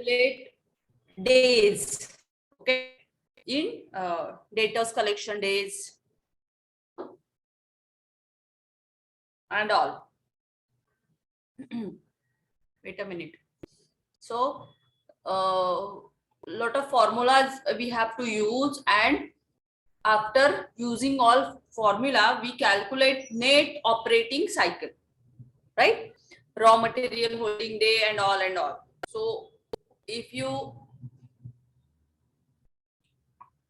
calculate days, okay, in data's collection days and all. Wait a minute. So lot of formulas we have to use, and after using all formula we calculate net operating cycle, right? Raw material holding day and all and all. So if you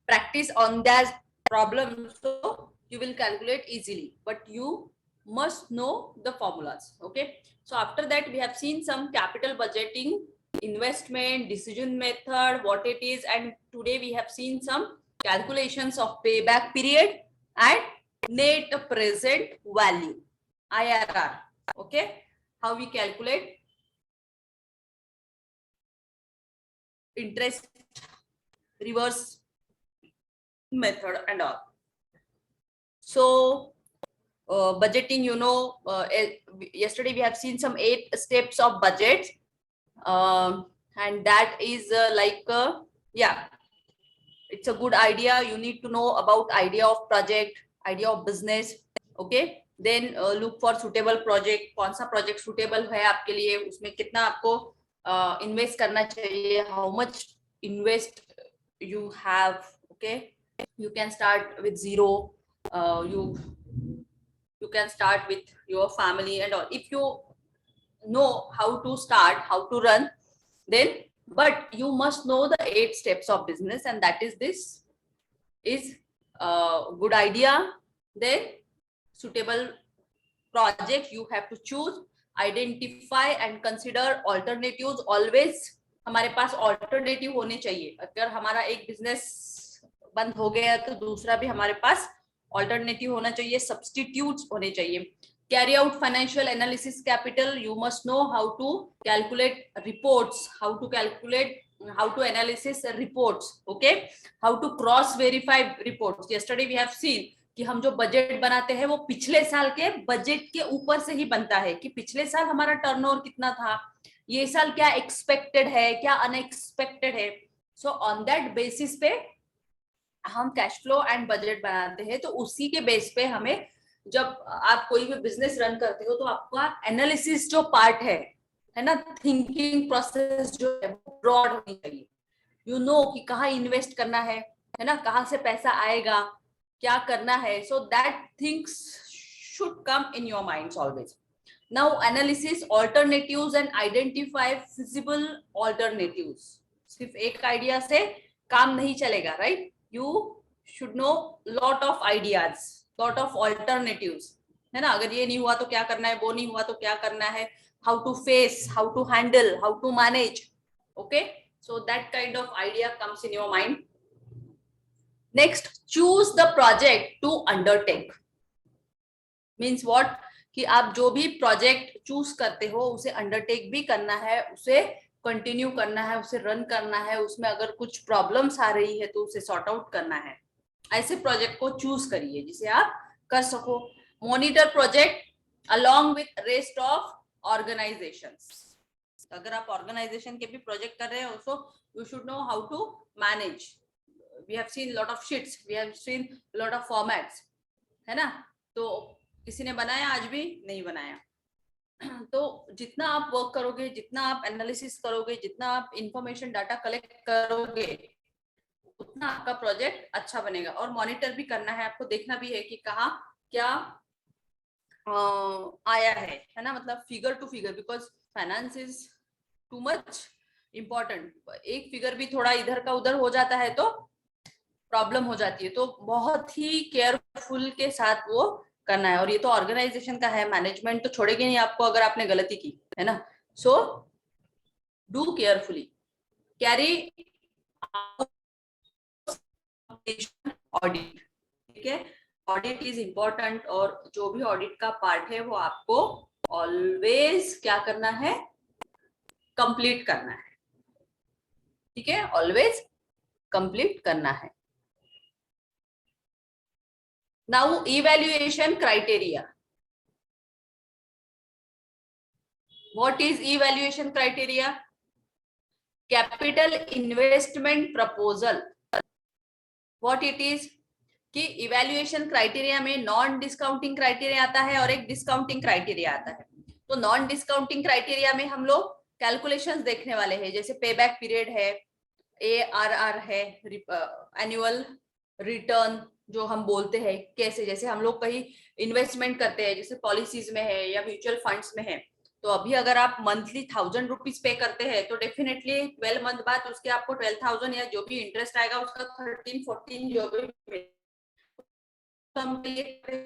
practice on that problem, so you will calculate easily, but you must know the formulas. Okay, so after that we have seen some capital budgeting, investment, decision method, what it is, and today we have seen some calculations of payback period and net present value, IRR. Okay, how we calculate interest reverse method and all. So budgeting, you know, yesterday we have seen some 8 steps of budget, and that is yeah, it's a good idea. You need to know about idea of project, idea of business. Okay, then look for suitable project. कौन सा project suitable है आपके लिए, उसमें कितना आपको invest करना चाहिए, how much invest you have. Okay, you can start with zero, you can start with your family and all. If you know how to start, how to run, then, but you must know the 8 steps of business, and that is this is a good idea. Then suitable project you have to choose, identify and consider alternatives. Always हमारे पास alternative होने चाहिए. अगर हमारा एक business बंद हो गया तो दूसरा भी हमारे पास alternative होना चाहिए, substitutes होने चाहिए. Carry out financial analysis capital. You must know how to calculate reports, how to calculate, how to analysis reports. Okay, how to cross verify reports. Yesterday we have seen कि हम जो budget बनाते हैं वो पिछले साल के बजट के ऊपर से ही बनता है, कि पिछले साल हमारा टर्नओवर कितना था, ये साल क्या एक्सपेक्टेड है, क्या अनएक्सपेक्टेड है. सो ऑन दैट बेसिस पे हम कैश फ्लो एंड बजट बनाते हैं. तो उसी के बेस पे हमें, जब आप कोई भी बिजनेस रन करते हो तो आपका एनालिसिस जो पार्ट है ना, थिंकिंग प्रोसेस जो है ब्रॉड होनी चाहिए. यू नो कि कहाँ इन्वेस्ट करना है ना, कहाँ से पैसा आएगा, क्या करना है. So that things should come in your minds always. Now analysis alternatives and identify feasible alternatives. सिर्फ एक आइडिया से काम नहीं चलेगा, right? You should know lot of ideas, lot of alternatives, है ना. अगर ये नहीं हुआ तो क्या करना है, वो नहीं हुआ तो क्या करना है, how to face, how to handle, how to manage. Okay, so that kind of idea comes in your mind. Next, choose the project to undertake. Means what? कि आप जो भी प्रोजेक्ट चूज करते हो उसे अंडरटेक भी करना है, उसे कंटिन्यू करना है, उसे रन करना है. उसमें अगर कुछ प्रॉब्लम्स आ रही है तो उसे सॉर्ट आउट करना है. ऐसे प्रोजेक्ट को चूज करिए जिसे आप कर सको. Monitor project along with rest of organizations. अगर आप ऑर्गेनाइजेशन के भी प्रोजेक्ट कर रहे हो, so you should know how to manage. We have seen lot of sheets, we have seen lot of formats, है ना. तो किसी ने बनाया, आज भी नहीं बनाया. तो जितना आप वर्क करोगे, जितना आप एनालिसिस करोगे, जितना आप इंफॉर्मेशन डाटा कलेक्ट करोगे, उतना आपका प्रोजेक्ट अच्छा बनेगा. और मॉनिटर भी करना है आपको, देखना भी है कि कहाँ क्या आया है ना. मतलब figure to figure, because finance is too much important. एक फिगर भी थोड़ा इधर का उधर हो जाता है तो प्रॉब्लम हो जाती है. तो बहुत ही केयरफुल के साथ वो करना है. और ये तो ऑर्गेनाइजेशन का है, मैनेजमेंट तो छोड़ेगी नहीं आपको अगर आपने गलती की, है ना. So do carefully. Carry audit. ठीक है, ऑडिट इज इम्पोर्टेंट. और जो भी ऑडिट का पार्ट है वो आपको ऑलवेज क्या करना है, कंप्लीट करना है. ठीक है, ऑलवेज कंप्लीट करना है. Now evaluation criteria. What is evaluation criteria? Capital investment proposal, what it is, कि इवैल्यूएशन क्राइटेरिया में नॉन डिस्काउंटिंग क्राइटेरिया आता है और एक डिस्काउंटिंग क्राइटेरिया आता है। तो नॉन डिस्काउंटिंग क्राइटेरिया में हम लोग कैलकुलेशंस देखने वाले हैं, जैसे पे बैक पीरियड है, ARR है, एनुअल रिटर्न जो हम बोलते हैं, कैसे जैसे हम लोग कहीं इन्वेस्टमेंट करते हैं, जैसे पॉलिसीज में है या म्यूचुअल फंड्स में है, तो अभी अगर आप मंथली 1000 रुपीज पे करते हैं तो डेफिनेटली 12 मंथ बाद उसके आपको 12,000 या जो भी इंटरेस्ट आएगा उसका 13-14 जो भी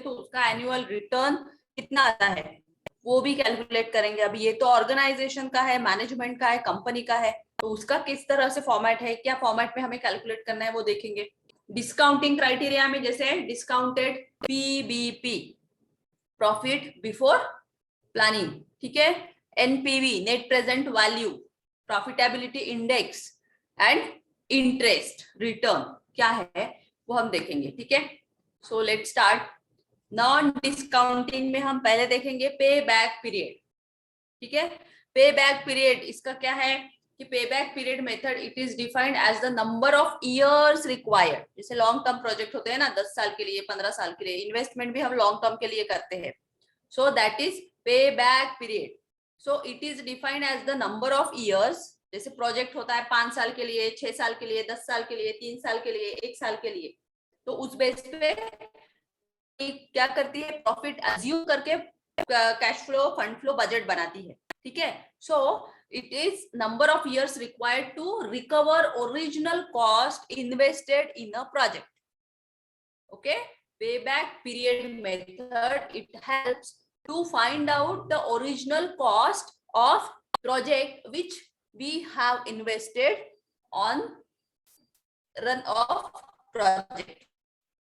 तो उसका एनुअल रिटर्न कितना आता है वो भी कैलकुलेट करेंगे। अभी ये तो ऑर्गेनाइजेशन का है, मैनेजमेंट का है, कंपनी का है, तो उसका किस तरह से फॉर्मेट है, क्या फॉर्मेट में हमें कैलकुलेट करना है वो देखेंगे। डिस्काउंटिंग क्राइटेरिया में जैसे discounted PBP, profit before planning, ठीक है, NPV, net present value, profitability index and interest return क्या है वो हम देखेंगे, ठीक है। So let's start. Non discounting में हम पहले देखेंगे पे बैक पीरियड, ठीक है। पे बैक पीरियड इसका क्या है कि pay back period method it is defined as the number of years required. जैसे लॉन्ग टर्म प्रोजेक्ट होते हैं ना, 10 साल के लिए, 15 साल के लिए, इन्वेस्टमेंट भी हम लॉन्ग टर्म के लिए करते हैं, so that is pay back period. So it is defined as the number of years. जैसे प्रोजेक्ट होता है 5 साल के लिए, 6 साल के लिए, 10 साल के लिए, 3 साल के लिए, 1 साल के लिए, तो उस बेस पे क्या करती है, प्रॉफिट अज्यूम करके cash flow, fund flow, budget बनाती है, ठीक है। So it is number of years required to recover original cost invested in a project, okay. Payback period method, it helps to find out the original cost of project which we have invested on run of project,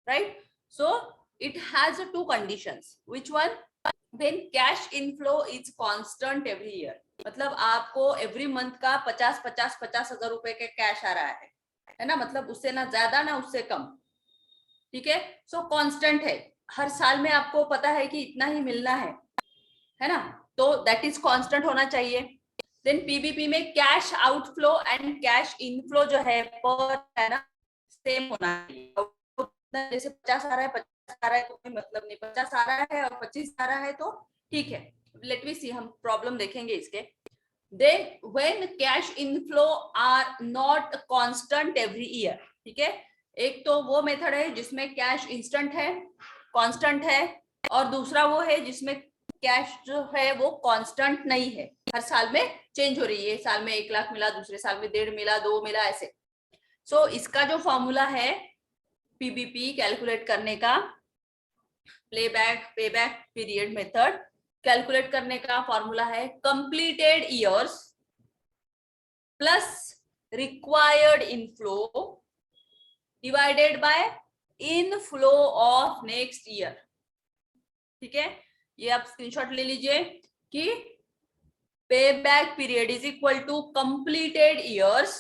right? So it has two conditions. Which one? When cash inflow is constant every year, मतलब आपको every month का 50,000 रुपए के cash आ रहा है ना, मतलब उससे ना ज्यादा ना उससे कम, ठीक है। सो कांस्टेंट है, हर साल में आपको पता है कि इतना ही मिलना है ना, तो दैट इज कांस्टेंट होना चाहिए। देन PBP में cash outflow and cash inflow जो है पर है ना सेम होना चाहिए। जैसे 50 आ रहा है, 50 आ रहा है, कोई मतलब नहीं, 50 आ रहा है और 25 आ रहा है तो ठीक है। लेट मी सी, हम प्रॉब्लम देखेंगे इसके। Then when cash inflow are not constant every year, ठीक है। एक तो वो मेथड है जिसमें कैश इंस्टेंट है, कांस्टेंट है, और दूसरा वो है जिसमें कैश जो है वो कांस्टेंट नहीं है, हर साल में चेंज हो रही है, साल में 1 लाख मिला, दूसरे साल में 1.5 मिला, 2 मिला, ऐसे। सो इसका जो फॉर्मूला है PBP कैलकुलेट करने का, पे बैक पीरियड मेथड कैलकुलेट करने का फॉर्मूला है completed years plus required inflow divided by inflow of next year, ठीक है। ये आप स्क्रीनशॉट ले लीजिए कि pay back period is equal to completed years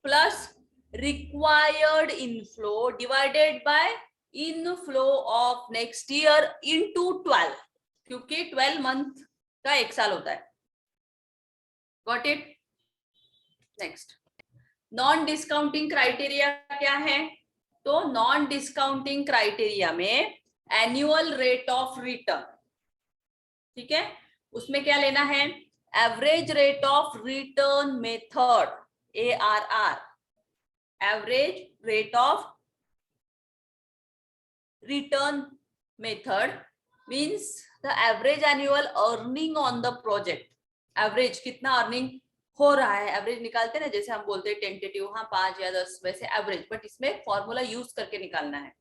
plus required inflow divided by inflow of next year into 12, क्योंकि 12 month का 1 साल होता है। Got it? Next, non discounting criteria क्या है? तो नॉन डिस्काउंटिंग क्राइटेरिया में एनुअल रेट ऑफ रिटर्न, ठीक है, उसमें क्या लेना है, average rate of return method, ARR, average rate of return method means the average annual earning on the project. Average कितना अर्निंग हो रहा है, एवरेज निकालते हैं ना, जैसे हम बोलते हैं टेंटेटिव, हाँ 5 या 10, वैसे एवरेज, बट इसमें फॉर्मूला यूज करके निकालना है।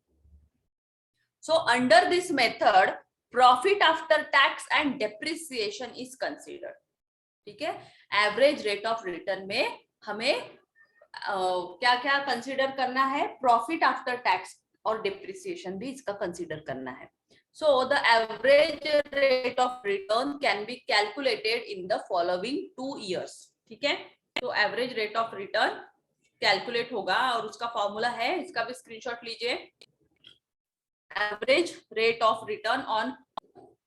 So under this method profit after tax and depreciation is considered, ठीक है। एवरेज रेट ऑफ रिटर्न में हमें क्या क्या कंसीडर करना है, प्रॉफिट आफ्टर टैक्स और डिप्रिसिएशन भी इसका कंसीडर करना है। So the average rate of return can be calculated in the following 2 years, ठीक है। तो average rate of return calculate होगा और उसका फॉर्मूला है, इसका भी स्क्रीनशॉट लीजिए। Average rate of return on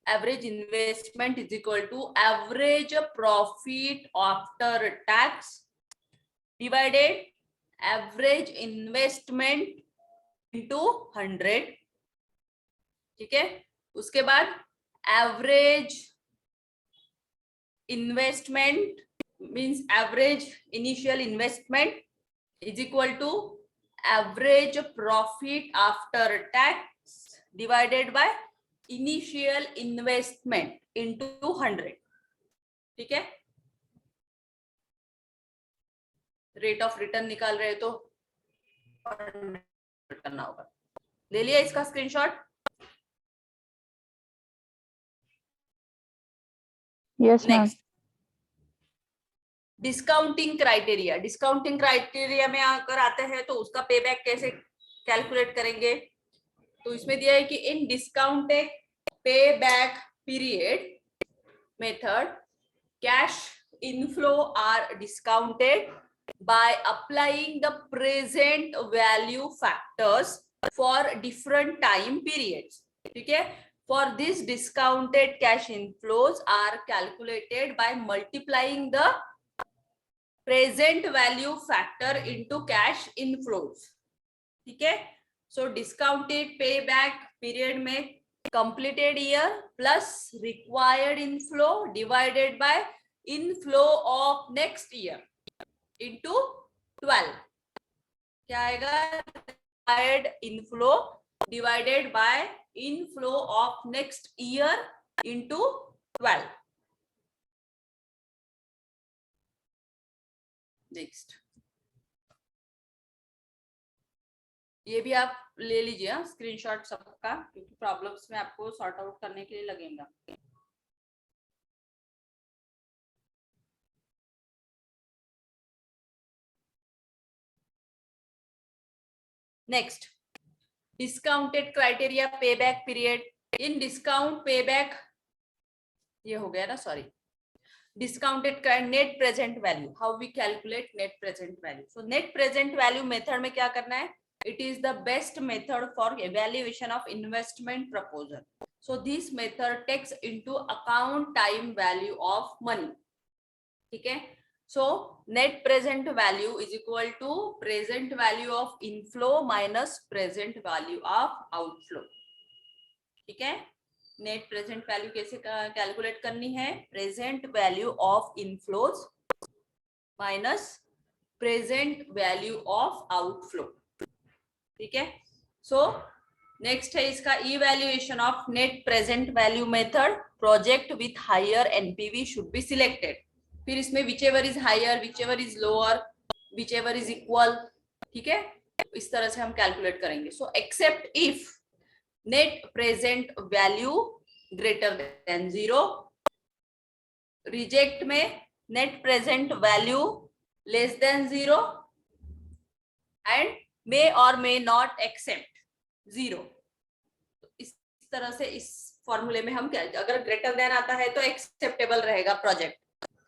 average investment is equal to average profit after tax divided average investment into 100, ठीक है। उसके बाद average investment means average initial investment is equal to average profit after tax divided by initial investment into 100, ठीक है। Rate of return निकाल रहे तो करना होगा। ले लिया इसका screenshot? Yes ma'am. Next discounting criteria. Discounting criteria में अगर आते हैं तो उसका पे बैक कैसे कैलकुलेट करेंगे? तो इसमें दिया है कि इन डिस्काउंटेड पे back period method cash inflow are discounted by applying the present value factors for different time periods, ठीक है। For this discounted cash inflows are calculated by multiplying the present value factor into cash inflows, ठीक है। So discounted payback period में completed year plus required inflow divided by inflow of next year into 12, क्या आएगा? required inflow divided by inflow of next year into 12. Next ये भी आप ले लीजिए स्क्रीनशॉट सबका, क्योंकि प्रॉब्लम्स में आपको सॉर्ट आउट करने के लिए लगेगा। Next discounted criteria pay back period. In discount pay back ये हो गया ना, sorry, discounted net present value. How we calculate net present value? So net present value method में क्या करना है? It is the best method for evaluation of investment proposal. So this method takes into account time value of money, ठीक है। So net present value is equal to present value of inflow minus present value of outflow, ठीक है। Net present value कैसे calculate करनी है? Present value of inflows minus present value of outflow, ठीक है। So next है इसका evaluation of net present value method. Project with higher NPV should be selected. फिर इसमें whichever is higher, whichever is lower, whichever is equal, ठीक है। इस तरह से हम कैलकुलेट करेंगे। So accept if net present value greater than 0, reject में net present value less than 0 and may और मे नॉट एक्सेप्ट 0। इस तरह से इस फॉर्मूले में हम क्या, अगर ग्रेटर देन आता है तो एक्सेप्टेबल रहेगा प्रोजेक्ट,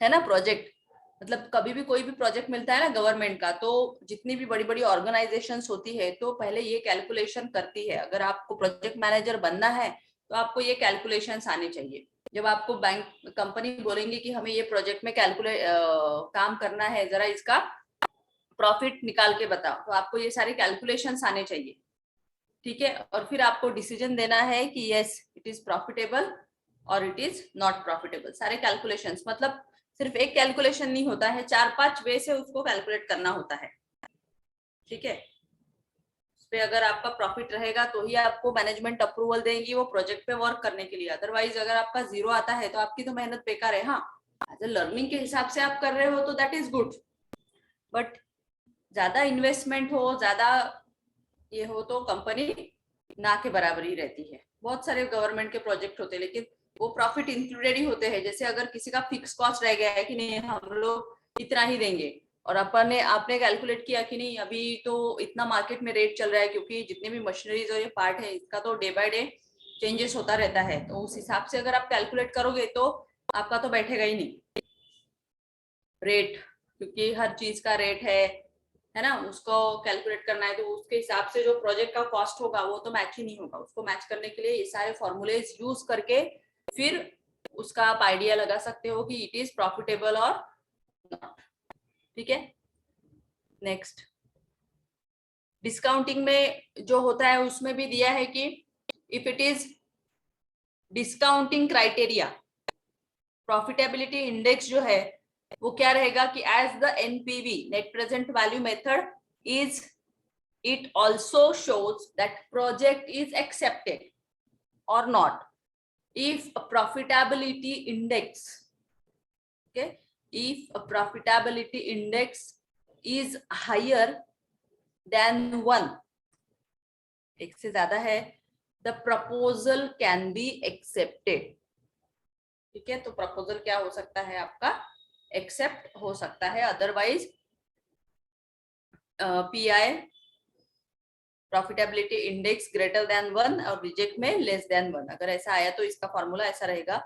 है ना। प्रोजेक्ट मतलब कभी भी कोई भी प्रोजेक्ट मिलता है ना गवर्नमेंट का, तो जितनी भी बड़ी बड़ी ऑर्गेनाइजेशंस होती है तो पहले ये कैलकुलेशन करती है। अगर आपको प्रोजेक्ट मैनेजर बनना है तो आपको ये कैलकुलेशंस आने चाहिए। जब आपको बैंक कंपनी बोलेंगे कि हमें ये प्रोजेक्ट में काम करना है, जरा इसका प्रॉफिट निकाल के बताओ, तो आपको ये सारे कैलकुलेशंस आने चाहिए, ठीक है। और फिर आपको डिसीजन देना है कि यस इट इज प्रॉफिटेबल और इट इज नॉट प्रॉफिटेबल। सारे कैलकुलेशंस मतलब सिर्फ एक कैलकुलेशन नहीं होता है, 4-5 वे से उसको कैलकुलेट करना होता है, ठीक है। उस पे अगर आपका प्रॉफिट रहेगा तो ही आपको मैनेजमेंट अप्रूवल देंगी वो प्रोजेक्ट पे वर्क करने के लिए। अदरवाइज अगर आपका 0 आता है तो आपकी तो मेहनत बेकार है। हाँ, एज ए लर्निंग के हिसाब से आप कर रहे हो तो दैट इज गुड, बट ज्यादा इन्वेस्टमेंट हो, ज्यादा ये हो तो कंपनी ना के बराबर ही रहती है। बहुत सारे गवर्नमेंट के प्रोजेक्ट होते हैं लेकिन वो प्रॉफिट इंक्लूडेड ही होते हैं। जैसे अगर किसी का फिक्स कॉस्ट रह गया है कि नहीं हम लोग इतना ही देंगे और आपने कैलकुलेट किया कि नहीं अभी तो इतना मार्केट में रेट चल रहा है, क्योंकि जितने भी मशीनरीज और ये पार्ट है इसका तो डे बाय डे चेंजेस होता रहता है, तो उस हिसाब से अगर आप कैलकुलेट करोगे तो आपका तो बैठेगा ही नहीं रेट, क्योंकि हर चीज का रेट है ना, उसको कैलकुलेट करना है। तो उसके हिसाब से जो प्रोजेक्ट का कॉस्ट होगा वो तो मैच ही नहीं होगा। उसको मैच करने के लिए ये सारे फॉर्मूलेज यूज करके फिर उसका आप आइडिया लगा सकते हो कि इट इज प्रॉफिटेबल और नॉट, ठीक है। नेक्स्ट, डिस्काउंटिंग में जो होता है उसमें भी दिया है कि if it is discounting criteria, profitability index जो है वो क्या रहेगा कि as the NPV net present value method is, it also shows that project is accepted or not. If a profitability index, okay, if a profitability index is higher than 1, एक से ज्यादा है, the proposal can be accepted. ठीक है, तो proposal क्या हो सकता है आपका, एक्सेप्ट हो सकता है, otherwise pi profitability index greater than 1 और रिजेक्ट में लेस देन 1, अगर ऐसा आया तो इसका फॉर्मूला ऐसा रहेगा।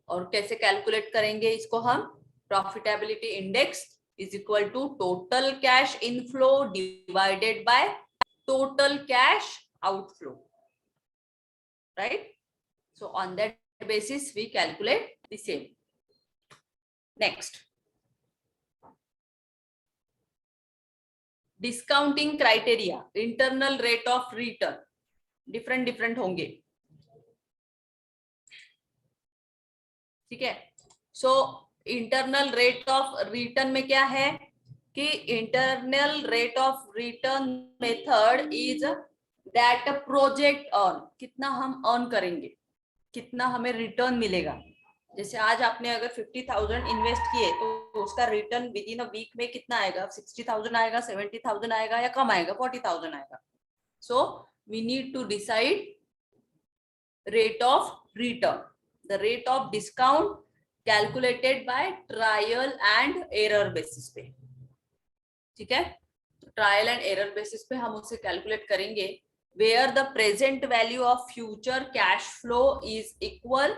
और कैसे कैलकुलेट करेंगे इसको हम, profitability index is equal to total cash inflow divided by total cash outflow, right? So on that basis we calculate the same. Next, discounting criteria, internal rate of return different होंगे, ठीक है? So internal rate of return में क्या है कि internal rate of return method is that project earn, कितना हम earn करेंगे, कितना हमें रिटर्न मिलेगा। जैसे आज आपने अगर 50,000 इन्वेस्ट किए तो उसका return within a week में कितना आएगा, 60,000 आएगा, 70,000 आएगा या कम आएगा, 40,000 आएगा। So we need to decide rate of return, the rate of discount calculated by trial and error basis पे, ठीक है? तो ट्रायल एंड एरर बेसिस पे हम उसे कैलकुलेट करेंगे, where the present value of future cash flow is equal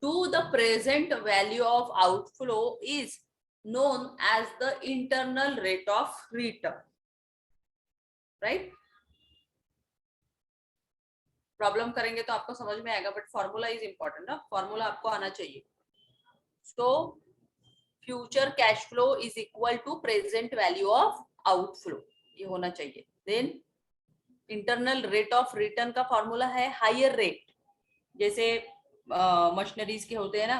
to the present value of outflow is known as the internal rate of return, right? Problem करेंगे तो आपको समझ में आएगा, बट फॉर्मूला इज इंपॉर्टेंट ना, formula आपको आना चाहिए। So future cash flow is equal to present value of outflow, ये होना चाहिए। Then internal rate of return का फॉर्मूला है हायर रेट, जैसे मशीनरीज के होते हैं ना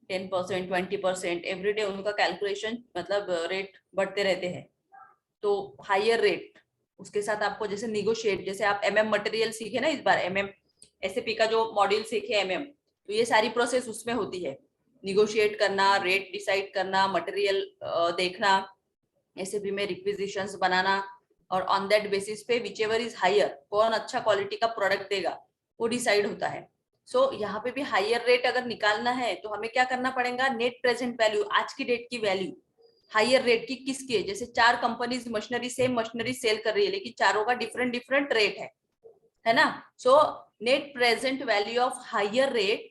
10%, 20% एवरीडे, उनका कैलकुलेशन मतलब रेट बढ़ते रहते हैं, तो हायर रेट उसके साथ आपको जैसे निगोशिएट, जैसे आप एमएम मटेरियल सीखे ना इस बार, एमएम एसएपी का जो मॉड्यूल सीखे एमएम, तो ये सारी प्रोसेस उसमें होती है, निगोशिएट करना, रेट डिसाइड करना, मटेरियल देखना, एसएपी में रिक्विजिशंस बनाना, और ऑन दैट बेसिस पे विचएवर इज हायर, कौन अच्छा क्वालिटी का प्रोडक्ट देगा वो डिसाइड होता है। सो यहाँ पे भी हायर रेट अगर निकालना है तो हमें क्या करना पड़ेगा, नेट प्रेजेंट वैल्यू, आज की डेट की वैल्यू हायर रेट की किसकी है, जैसे 4 companies machinery, same machinery sale कर रही है लेकिन चारों का डिफरेंट रेट है ना? So net present value of higher rate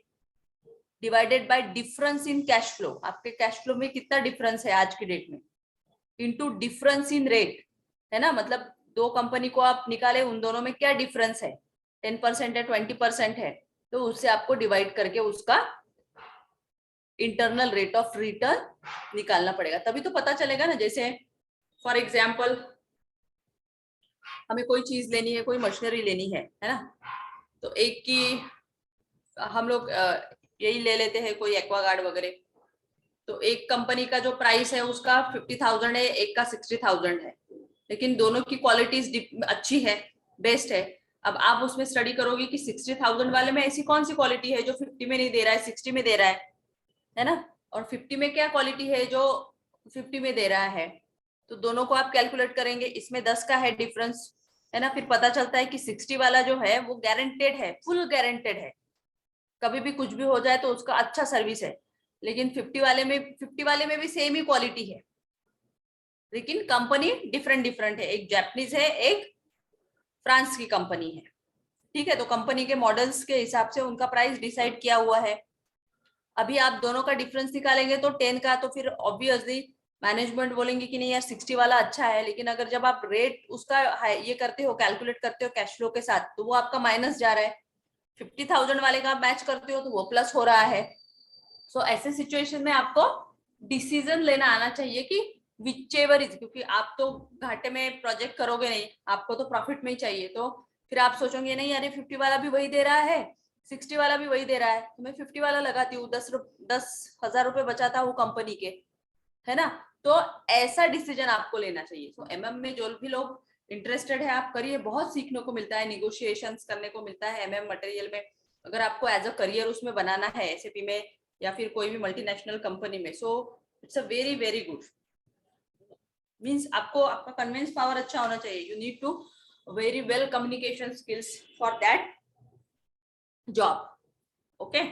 divided by difference in cash flow, आपके कैश फ्लो में कितना डिफरेंस है आज की डेट में, इनटू डिफरेंस इन रेट, है ना? मतलब 2 कंपनी को आप निकाले, उन दोनों में क्या डिफरेंस है, 10% है, 20% है, तो उससे आपको डिवाइड करके उसका इंटरनल रेट ऑफ रिटर्न निकालना पड़ेगा, तभी तो पता चलेगा ना। जैसे फॉर एग्जाम्पल हमें कोई चीज लेनी है, कोई मशीनरी लेनी है ना, तो एक की हम लोग यही ले लेते हैं, कोई एक्वागार्ड वगैरह, तो एक कंपनी का जो प्राइस है उसका 50,000 है, एक का 60,000 है, लेकिन दोनों की क्वालिटीज अच्छी है, बेस्ट है। अब आप उसमें स्टडी करोगे कि 60,000 वाले में ऐसी कौन सी क्वालिटी है जो 50 में नहीं दे रहा है, 60 में दे रहा है ना? और 50 में क्या क्वालिटी है जो 50 में दे रहा है, तो दोनों को आप कैलकुलेट करेंगे, इसमें 10 का है डिफरेंस, है ना? फिर पता चलता है कि 60 वाला जो है वो गारंटेड है, फुल गारंटेड है, कभी भी कुछ भी हो जाए तो उसका अच्छा सर्विस है, लेकिन 50 वाले में भी सेम ही क्वालिटी है, लेकिन कंपनी डिफरेंट है, एक जापानीज है, एक फ्रांस की कंपनी है, ठीक है? तो कंपनी के मॉडल्स के हिसाब से उनका प्राइस डिसाइड किया हुआ है। अभी आप दोनों का डिफरेंस निकालेंगे तो 10 का, तो फिर ऑब्वियसली मैनेजमेंट बोलेंगे कि नहीं यार 60 वाला अच्छा है, लेकिन अगर जब आप रेट उसका ये करते हो, कैलकुलेट करते हो कैश फ्लो के साथ, तो वो आपका माइनस जा रहा है, 50,000 वाले का आप मैच करते हो तो वो प्लस हो रहा है। सो ऐसे सिचुएशन में आपको डिसीजन लेना आना चाहिए कि विच एवर इज, क्योंकि आप तो घाटे में प्रोजेक्ट करोगे नहीं, आपको तो प्रॉफिट में ही चाहिए, तो फिर आप सोचोगे नहीं अरे 50 वाला भी वही दे रहा है, 60 वाला भी वही दे रहा है, तो मैं 50 वाला लगाती हूँ, 10,000 रुपए बचाता हूँ कंपनी के, है ना। तो ऐसा डिसीजन आपको लेना चाहिए। तो एमएम में जो भी लोग इंटरेस्टेड है आप करिए, बहुत सीखने को मिलता है, निगोशिएशंस करने को मिलता है एमएम मटेरियल में। अगर आपको एज अ करियर उसमें बनाना है एसएपी में या फिर कोई भी मल्टीनेशनल कंपनी में, so it's a very very good. Means आपको आपका कन्विंस पावर अच्छा होना चाहिए, you need to very well communication skills for that job. Okay,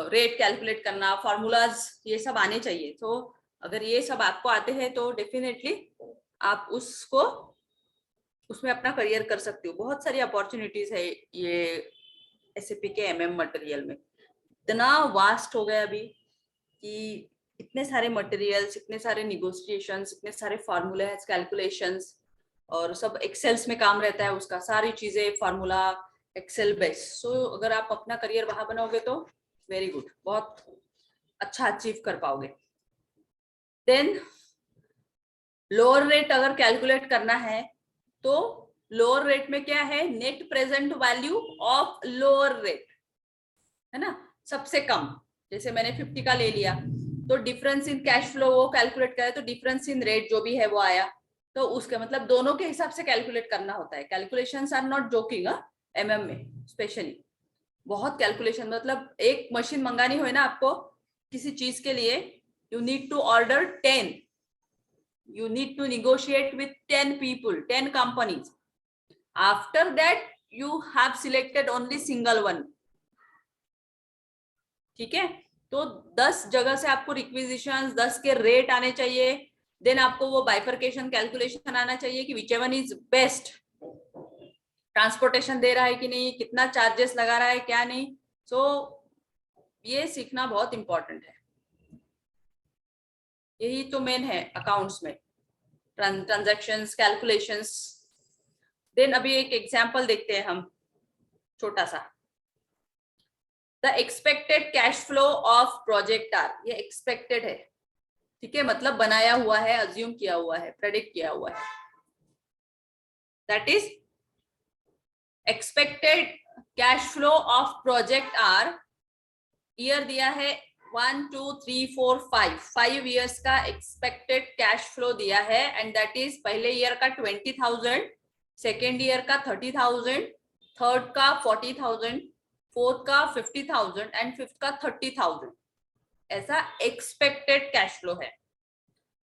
rate calculate करना, फॉर्मूलाज, ये सब आने चाहिए। तो अगर ये सब आपको आते हैं तो डेफिनेटली आप उसको उसमें अपना करियर कर सकते हो। बहुत सारी अपॉर्चुनिटीज है ये एसएपी के एमएम मटेरियल में। इतना वास्ट हो गया अभी कि इतने सारे मटेरियल्स, इतने सारे निगोशिएशंस, इतने सारे फॉर्मूले, कैलकुलेशंस, और सब एक्सेल्स में काम रहता है उसका, सारी चीजें फॉर्मूला एक्सेल बेस्ड। सो अगर आप अपना करियर वहां बनाओगे तो वेरी गुड, बहुत अच्छा अचीव कर पाओगे। देन लोअर रेट अगर कैलकुलेट करना है तो लोअर रेट में क्या है, net present value of lower rate, है ना, सबसे कम। जैसे मैंने 50 का ले लिया तो डिफरेंस इन कैश फ्लो वो कैलकुलेट करे तो डिफरेंस इन रेट जो भी है वो आया, तो उसके मतलब दोनों के हिसाब से कैलकुलेट करना होता है। Calculations are not joking, MM में स्पेशली बहुत कैलकुलेशन। मतलब एक मशीन मंगानी हो ना आपको किसी चीज के लिए, you need to order 10, you need to negotiate with 10 people, 10 companies. After that you have selected only single one, ठीक है। तो 10 जगह से आपको रिक्विजिशंस, 10 के रेट आने चाहिए, देन आपको वो बाइफर्केशन कैलकुलेशन आना चाहिए कि विच एवन इज बेस्ट, ट्रांसपोर्टेशन दे रहा है कि नहीं, कितना चार्जेस लगा रहा है क्या नहीं। सो ये सीखना बहुत इंपॉर्टेंट है, यही तो मेन है अकाउंट्स में, ट्रांजैक्शंस, कैलकुलेशंस। देन अभी एक एग्जांपल देखते हैं हम छोटा सा। The expected cash flow of project are, ये एक्सपेक्टेड है, ठीक है, मतलब बनाया हुआ है, अज्यूम किया हुआ है, प्रेडिक्ट किया हुआ है, that is expected cash flow of project are. Year दिया है 1 2 3 4 5 ईयर्स का एक्सपेक्टेड कैश फ्लो दिया है, एंड दैट इज पहले ईयर का 20,000, सेकेंड ईयर का 30,000, थर्ड का 40,000, फोर्थ का 50,000 एंड फिफ्थ का 30,000। ऐसा एक्सपेक्टेड कैश फ्लो है।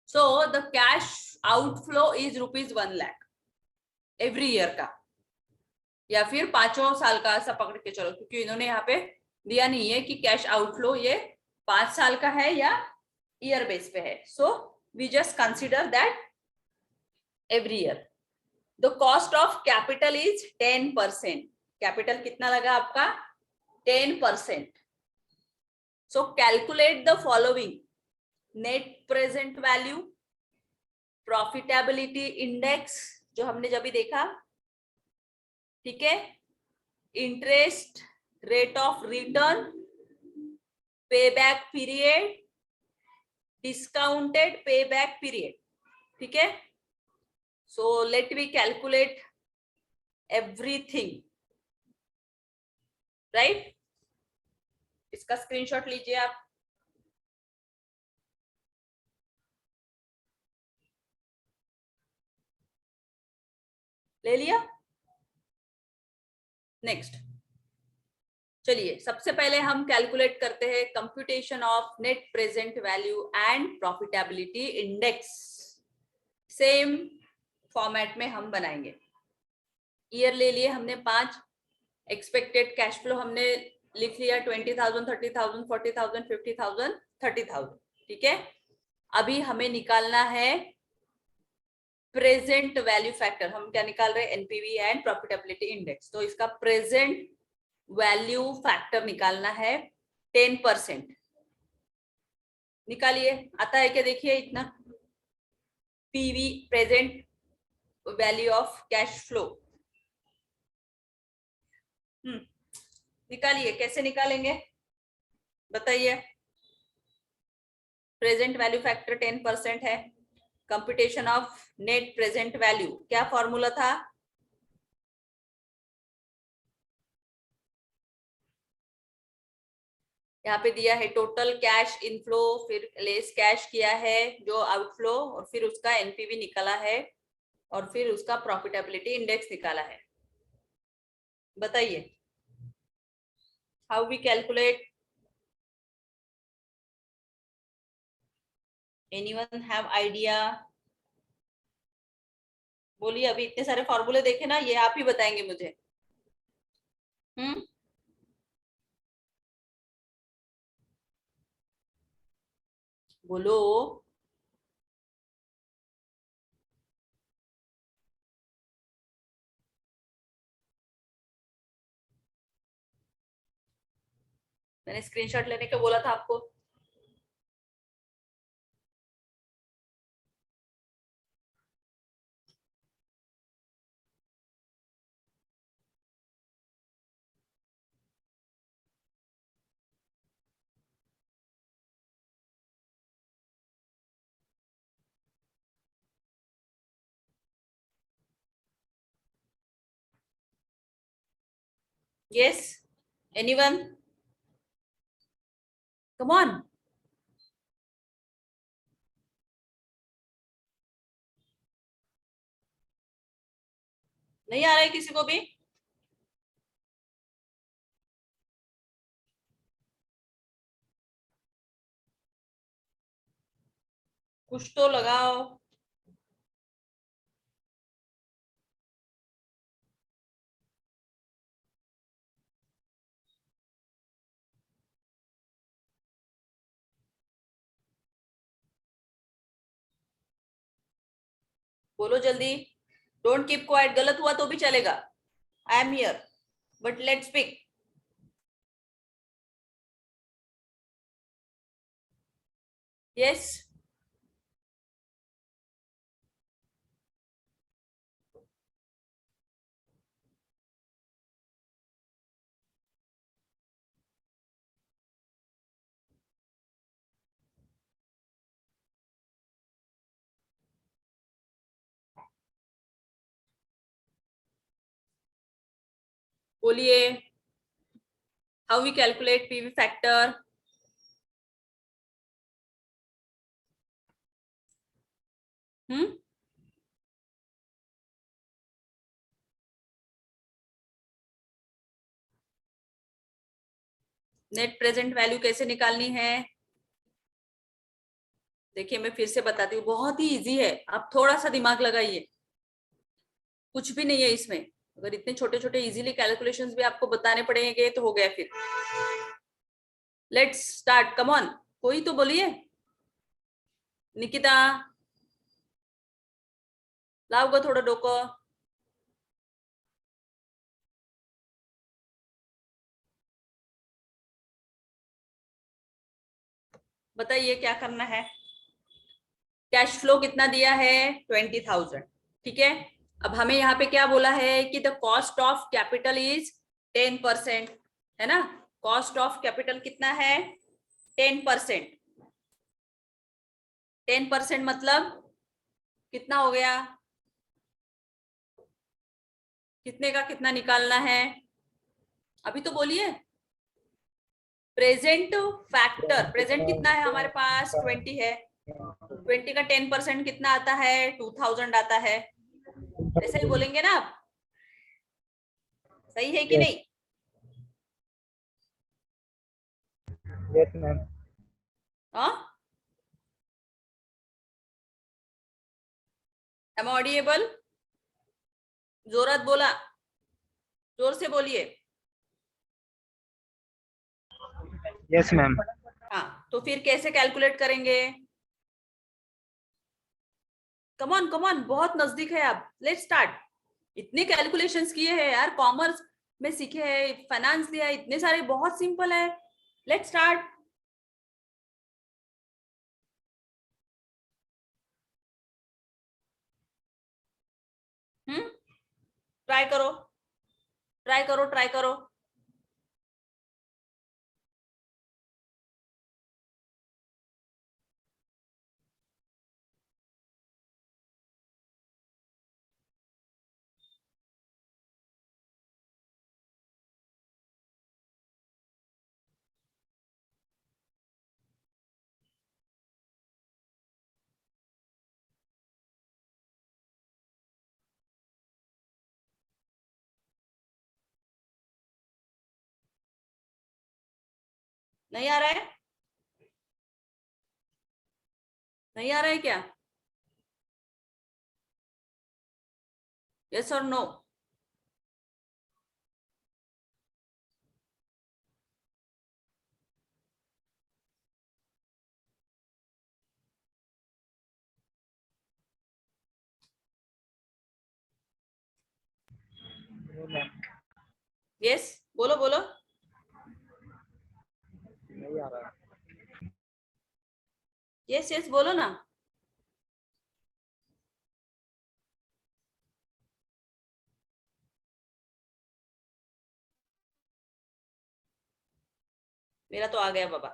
So the cash outflow is ₹1 lakh every year का, या फिर 5 साल का, ऐसा पकड़ के चलो, क्योंकि इन्होंने यहाँ पे दिया नहीं है कि कैश आउटफ्लो ये 5 साल का है या ईयर बेस पे है। So we just consider that every year. The cost of capital is 10%। Capital कितना लगा आपका, 10%। So calculate the following: net present value, profitability index जो हमने जब भी देखा, ठीक है, interest rate of return, payback period, discounted payback period, ठीक है। So let we calculate everything, right. इसका स्क्रीनशॉट लीजिए आप। ले लिया। नेक्स्ट चलिए, सबसे पहले हम कैलकुलेट करते हैं computation of net present value and profitability index. Same format में हम बनाएंगे। ईयर ले लिए हमने 5, एक्सपेक्टेड कैश फ्लो हमने लिख लिया 20,000, 30,000, 40,000, 50,000, 30,000, ठीक है। अभी हमें निकालना है प्रेजेंट वैल्यू फैक्टर। हम क्या निकाल रहे हैं, एनपीवी एंड प्रॉफिटेबिलिटी इंडेक्स। तो इसका प्रेजेंट वैल्यू फैक्टर निकालना है 10%। निकालिए, आता है क्या, देखिए इतना, PV present value of cash flow. निकालिए, कैसे निकालेंगे बताइए। प्रेजेंट वैल्यू फैक्टर 10% है, computation of net present value, क्या फॉर्मूला था? यहाँ पे दिया है टोटल कैश इनफ्लो, फिर लेस कैश किया है जो आउटफ्लो, और फिर उसका एनपीवी निकाला है, और फिर उसका प्रॉफिटेबिलिटी इंडेक्स निकाला है। बताइए how we calculate? Anyone have idea? बोलिए, अभी इतने सारे फॉर्मूले देखे ना, ये आप ही बताएंगे मुझे। बोलो। मैंने स्क्रीनशॉट लेने को बोला था आपको। Yes, anyone? Come on. नहीं आ रहा है किसी को भी? कुछ तो लगाओ। बोलो जल्दी। डोंट कीप क्वाइट, गलत हुआ तो भी चलेगा। I am here, but let's speak. Yes. बोलिए how we calculate PV factor? Hmm net present value कैसे निकालनी है? देखिए मैं फिर से बताती हूँ, बहुत ही इजी है, आप थोड़ा सा दिमाग लगाइए। कुछ भी नहीं है इसमें। अगर इतने छोटे छोटे इजीली कैलकुलेशंस भी आपको बताने पड़ेंगे तो हो गया फिर। Let's start, come on. कोई तो बोलिए। निकिता, लाओगे थोड़ा डोको। बताइए क्या करना है। कैश फ्लो कितना दिया है? 20,000। ठीक है। अब हमें यहाँ पे क्या बोला है कि the cost of capital is 10%, है ना? कॉस्ट ऑफ कैपिटल कितना है? 10%। 10% मतलब कितना हो गया? कितने का कितना निकालना है? अभी तो बोलिए। प्रेजेंट फैक्टर, प्रेजेंट कितना है हमारे पास? 20 है। 20 का 10% कितना आता है? 2000 आता है। ऐसे ही बोलेंगे ना आप? सही है कि नहीं? Yes ma'am. हाँ, एम ऑडिएबल? जोरात बोला, जोर से बोलिए। Yes ma'am. हाँ, तो फिर कैसे कैलकुलेट करेंगे? कमॉन कमॉन, बहुत नजदीक है आप। Let's start. इतने कैलकुलेशंस किए हैं यार, कॉमर्स में सीखे हैं, फाइनेंस लिया है, इतने सारे, बहुत सिंपल है। Let's start. हम्म ट्राई करो, ट्राई करो, ट्राई करो। नहीं आ रहा है? नहीं आ रहा है क्या? यस और नो? No, मैम यस, बोलो बोलो। नहीं आ रहा। यस यस बोलो ना। मेरा तो आ गया बाबा।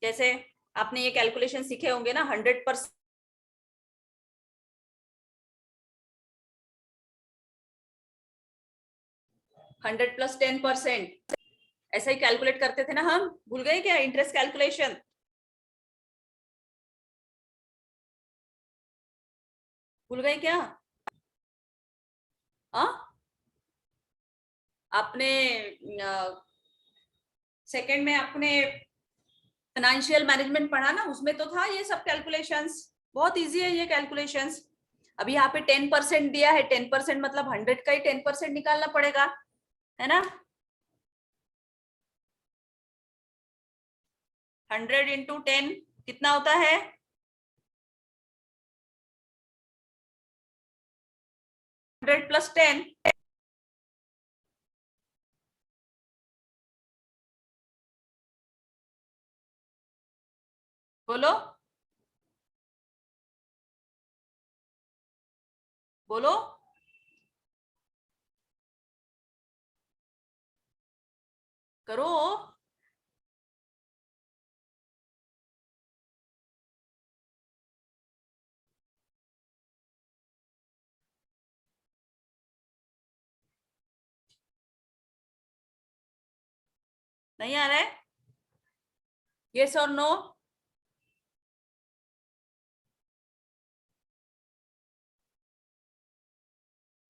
जैसे आपने ये कैलकुलेशन सीखे होंगे ना, 100%, 100 प्लस 10%, ऐसा ही कैलकुलेट करते थे ना हम। भूल गए क्या इंटरेस्ट कैलकुलेशन? भूल गए क्या? हाँ, आपने सेकंड में आपने फाइनेंशियल मैनेजमेंट पढ़ा ना, उसमें तो था ये सब कैलकुलेशंस। बहुत इजी है ये कैलकुलेशंस। अभी यहाँ पे 10% दिया है, 10% मतलब 100 का ही 10% निकालना पड़ेगा, है ना? 100 इंटू 10 कितना होता है? 100 प्लस 10, बोलो बोलो। करो। नहीं आ रहा है? यस और नो?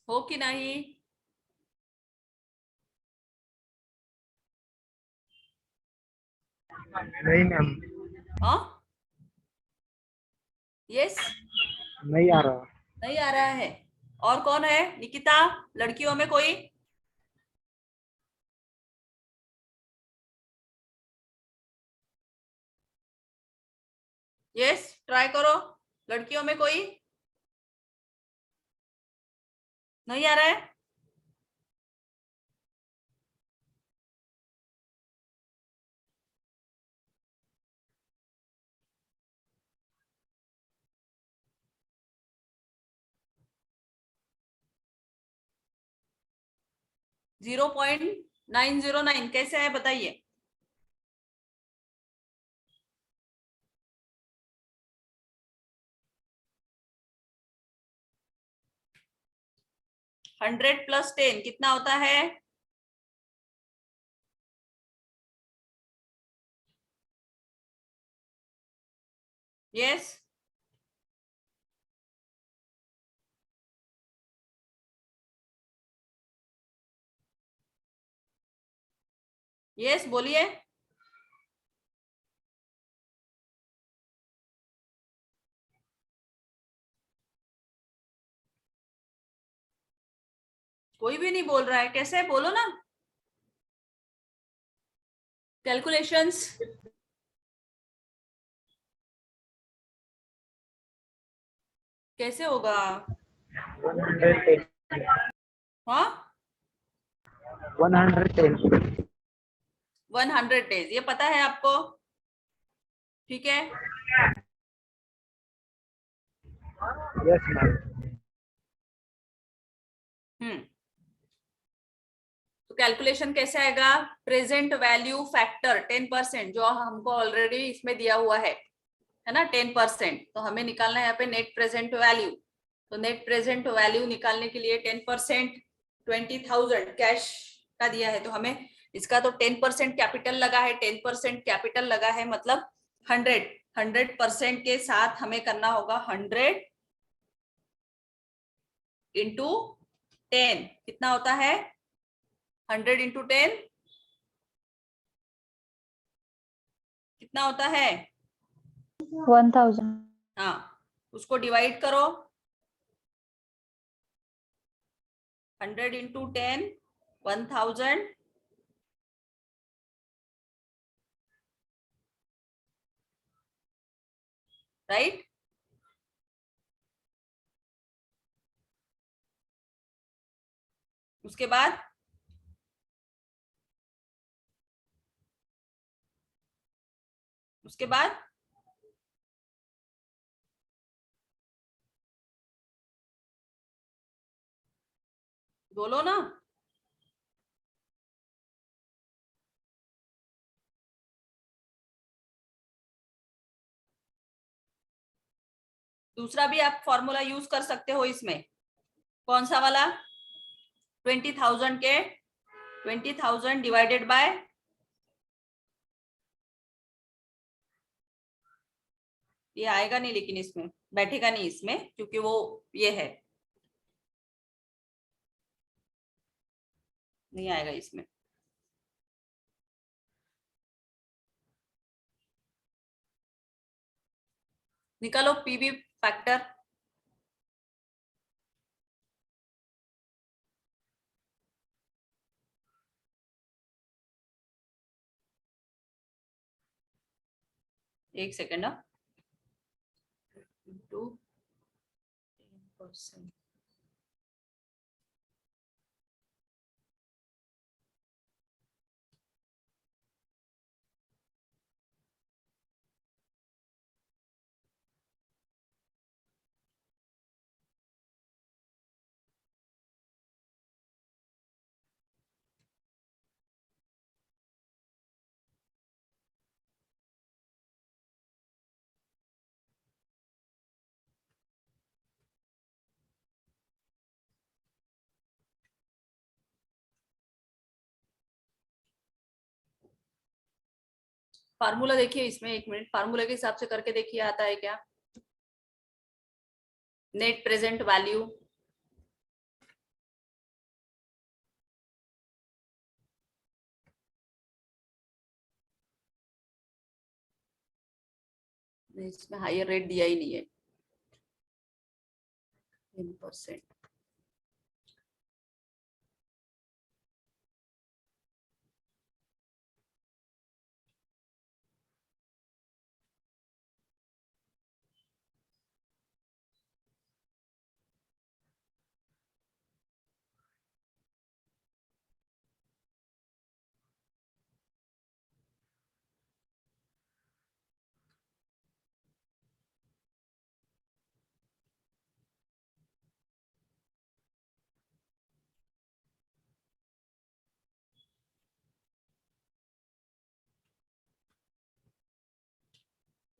हो कि नहीं? नहीं मैम हाँ, यस। नहीं आ रहा। नहीं आ रहा है? और कौन है निकिता, लड़कियों में कोई? यस, ट्राई करो। लड़कियों में कोई? नहीं आ रहा है? 0.909 कैसे है बताइए? हंड्रेड प्लस 10 कितना होता है? यस यस बोलिए। कोई भी नहीं बोल रहा है, कैसे? बोलो ना कैलकुलेशंस। कैसे होगा? 110 हाँ, 110 100 डेज, ये पता है आपको? ठीक है। Yes ma'am. तो कैलकुलेशन कैसे आएगा? प्रेजेंट वैल्यू फैक्टर 10%, जो हमको ऑलरेडी इसमें दिया हुआ है ना, 10%। तो हमें निकालना है यहाँ पे नेट प्रेजेंट वैल्यू। तो नेट प्रेजेंट वैल्यू निकालने के लिए 10%, 20,000 कैश का दिया है, तो हमें इसका तो 10% कैपिटल लगा है, 10% कैपिटल लगा है, मतलब 100% के साथ हमें करना होगा 100 इंटू 10 कितना होता है? 100 इंटू 10 कितना होता है? 1000. हाँ, उसको डिवाइड करो. 100 इंटू 10 1000. राइट. उसके बाद उसके बाद बोलो ना. दूसरा भी आप फॉर्मूला यूज कर सकते हो इसमें. कौन सा वाला? 20,000 के 20,000 डिवाइडेड बाय ये आएगा नहीं, लेकिन इसमें बैठेगा नहीं इसमें, क्योंकि वो ये है, नहीं आएगा इसमें. निकालो पीवी फैक्टर. एक सेकेंड ना. इंटू 10%. फार्मूला देखिए इसमें, एक मिनट, फार्मूला के हिसाब से करके देखिए आता है क्या. नेट प्रेजेंट वैल्यू इसमें हायर रेट दिया ही नहीं है. 10%.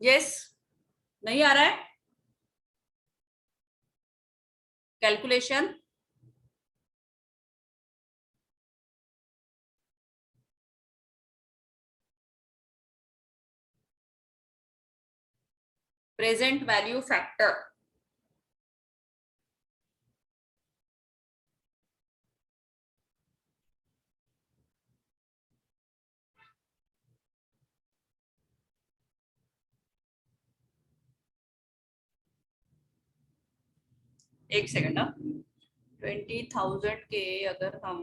यस. नहीं आ रहा है कैलकुलेशन. Present value factor. एक सेकंड ना. 20,000 के अगर हम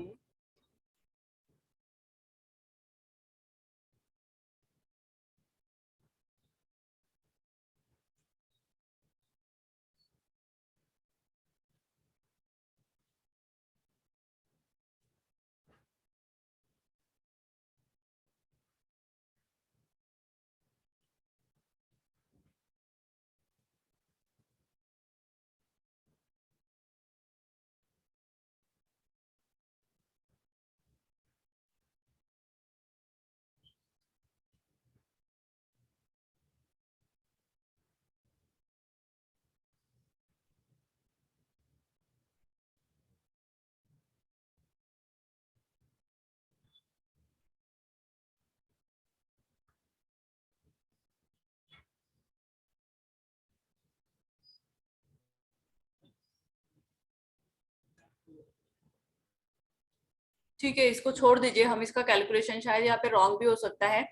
ठीक है, इसको छोड़ दीजिए, हम इसका कैलकुलेशन शायद यहाँ पे रॉन्ग भी हो सकता है,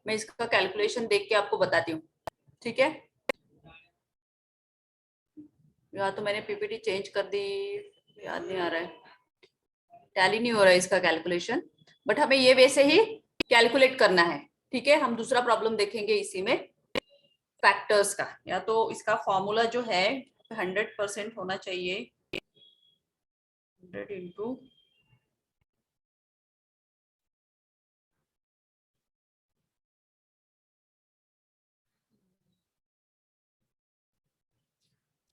मैं इसका कैलकुलेशन देख के आपको बताती हूँ। ठीक है, या तो मैंने पीपीटी चेंज कर दी, याद नहीं आ रहा है, टैली नहीं हो रहा है इसका कैलकुलेशन, बट हमें ये वैसे ही कैलकुलेट करना है। ठीक है, हम दूसरा प्रॉब्लम देखेंगे इसी में फैक्टर्स का। या तो इसका फॉर्मूला जो है 100% होना चाहिए, 100 इंटू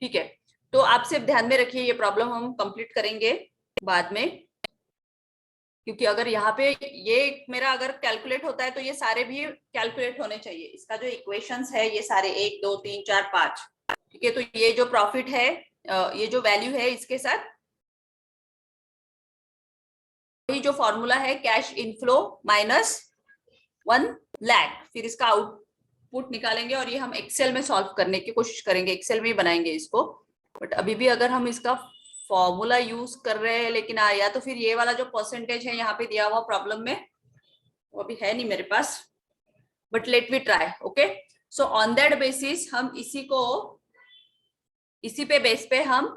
ठीक है। तो आप सिर्फ ध्यान में रखिए, ये प्रॉब्लम हम कंप्लीट करेंगे बाद में, क्योंकि अगर यहाँ पे ये मेरा अगर कैलकुलेट होता है तो ये सारे भी कैलकुलेट होने चाहिए। इसका जो इक्वेशंस है ये सारे 1 2 3 4 5, ठीक है। तो ये जो प्रॉफिट है, ये जो वैल्यू है, इसके साथ ये जो फॉर्मूला है कैश इनफ्लो माइनस 1 लाख, फिर इसका आउटपुट निकालेंगे और ये हम एक्सेल में सॉल्व करने की कोशिश करेंगे, एक्सेल में ही बनाएंगे इसको। बट अभी भी अगर हम इसका फॉर्मूला यूज कर रहे हैं, लेकिन या तो फिर ये वाला जो परसेंटेज है यहाँ पे दिया हुआ प्रॉब्लम में, वो अभी है नहीं मेरे पास, but let we try. Okay, so on that basis हम इसी पे बेस पे हम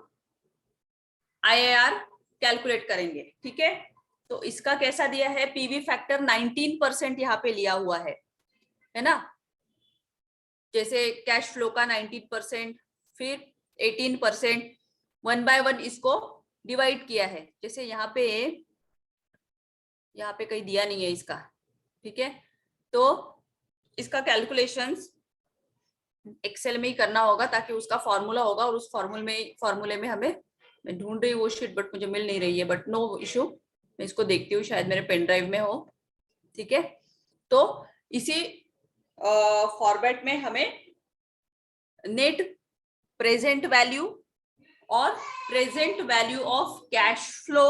IRR कैलकुलेट करेंगे। ठीक है, तो इसका कैसा दिया है, पीवी फैक्टर 19% यहाँ पे लिया हुआ है ना। जैसे कैश फ्लो का 19%, फिर 18%, 1 बाय 1 इसको डिवाइड किया है। जैसे यहाँ पे कहीं दिया नहीं है इसका, ठीक है। तो इसका कैलकुलेशंस एक्सेल में ही करना होगा, ताकि उसका फॉर्मूला होगा और उस फॉर्मूले में हमें, मैं ढूंढ रही हूँ वो शीट बट मुझे मिल नहीं रही है, बट नो इशू, मैं इसको देखती हूँ, शायद मेरे पेन ड्राइव में हो। ठीक है, तो इसी फॉर्मेट में हमें नेट प्रेजेंट वैल्यू और present value of cash flow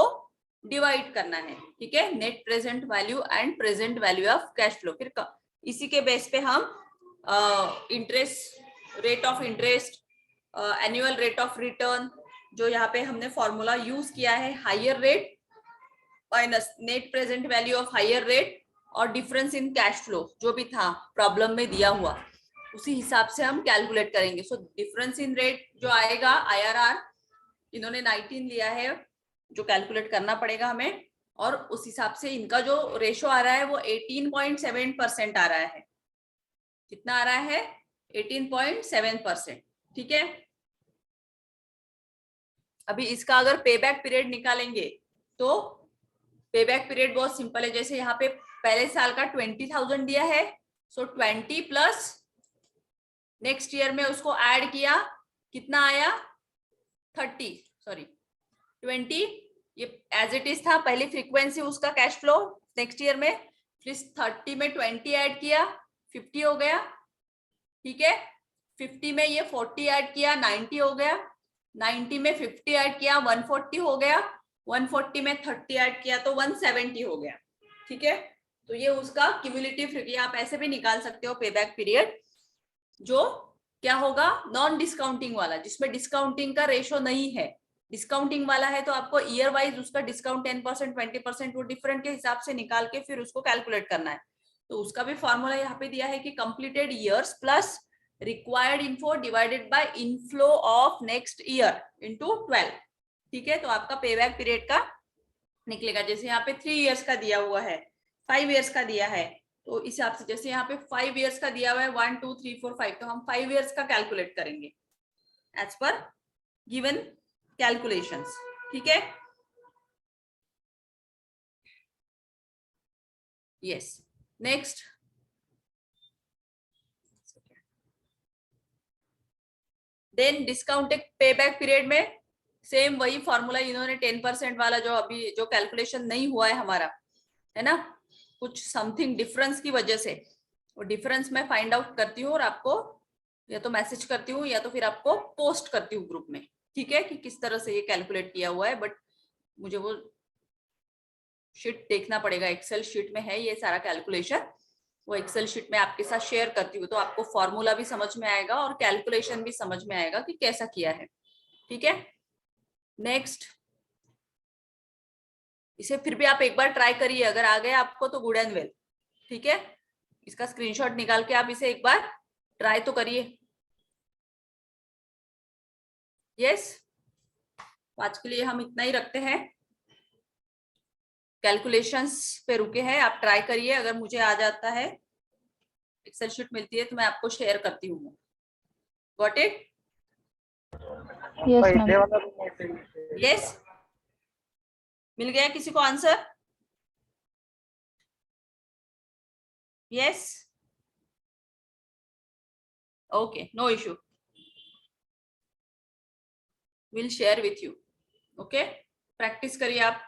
divide करना है। ठीक है, net present value and present value of cash flow. फिर इसी के बेस पे हम interest, rate of interest, annual rate of return, जो यहाँ पे हमने फॉर्मूला यूज किया है, higher rate minus net present value of higher rate और डिफरेंस इन कैश फ्लो, जो भी था प्रॉब्लम में दिया हुआ, उसी हिसाब से हम कैलकुलेट करेंगे। सो डिफरेंस इन रेट जो आएगा IRR, इन्होंने 19 लिया है, जो कैलकुलेट करना पड़ेगा हमें, और उस हिसाब से इनका जो रेशो आ रहा है वो 18.7% आ रहा है। कितना आ रहा है, 18.7%। ठीक है, अभी इसका अगर पे बैक पीरियड निकालेंगे तो पे बैक पीरियड बहुत सिंपल है। जैसे यहाँ पे पहले साल का 20,000 दिया है, सो 20 प्लस नेक्स्ट ईयर में उसको ऐड किया, कितना आया 30, सॉरी 20, ये एज इट इज था पहली फ्रीक्वेंसी उसका कैश फ्लो नेक्स्ट ईयर में, फिर 30 में 20 ऐड किया 50 हो गया। ठीक है, 50 में ये 40 ऐड किया 90 हो गया, 90 में 50 ऐड किया 140 हो गया, 140 में 30 ऐड किया तो 170 हो गया। ठीक है, तो ये उसका क्यूमुलेटिव, ये आप ऐसे भी निकाल सकते हो पे बैक पीरियड, जो क्या होगा, नॉन डिस्काउंटिंग वाला, जिसमें डिस्काउंटिंग का रेशो नहीं है। डिस्काउंटिंग वाला है तो आपको ईयर वाइज उसका डिस्काउंट 10% 20% वो डिफरेंट के हिसाब से निकाल के फिर उसको कैलकुलेट करना है। तो उसका भी फॉर्मूला यहाँ पे दिया है कि completed years plus required info divided by inflow of next year into 12। ठीक है, तो आपका पे बैक पीरियड का निकलेगा। जैसे यहाँ पे 3 इयर्स का दिया हुआ है, 5 इयर्स का दिया है, तो इस हिसाब से जैसे यहाँ पे 5 इयर्स का दिया हुआ है 1 2 3 4 5, तो हम 5 इयर्स का कैलकुलेट करेंगे एज पर गिवन कैलकुलेशंस। ठीक है, यस, नेक्स्ट। देन डिस्काउंटेड पे बैक पीरियड में सेम वही फॉर्मूला, इन्होंने 10% वाला जो अभी जो कैलकुलेशन नहीं हुआ है हमारा, है ना, कुछ समथिंग डिफरेंस की वजह से, वो डिफरेंस मैं फाइंड आउट करती हूँ और आपको या तो मैसेज करती हूँ या तो फिर आपको पोस्ट करती हूँ ग्रुप में। ठीक है, कि किस तरह से ये कैलकुलेट किया हुआ है, बट मुझे वो शीट देखना पड़ेगा, एक्सेल शीट में है ये सारा कैलकुलेशन, वो एक्सेल शीट में आपके साथ शेयर करती हूँ, तो आपको फॉर्मूला भी समझ में आएगा और कैलकुलेशन भी समझ में आएगा कि कैसा किया है। ठीक है, नेक्स्ट, इसे फिर भी आप एक बार ट्राई करिए, अगर आ गया आपको तो गुड एंड वेल, ठीक है। इसका स्क्रीनशॉट निकाल के आप इसे एक बार ट्राई तो करिए। यस, आज के लिए हम इतना ही रखते हैं। कैलकुलेशंस पे रुके हैं, आप ट्राई करिए, अगर मुझे आ जाता है एक्सेल शीट मिलती है तो मैं आपको शेयर करती हूँ। Got it? Yes, पहले ma'am. वाला भी ऐसे ही है। यस, मिल गया किसी को answer? Yes, okay, no issue, will share with you. Okay, practice करिए आप।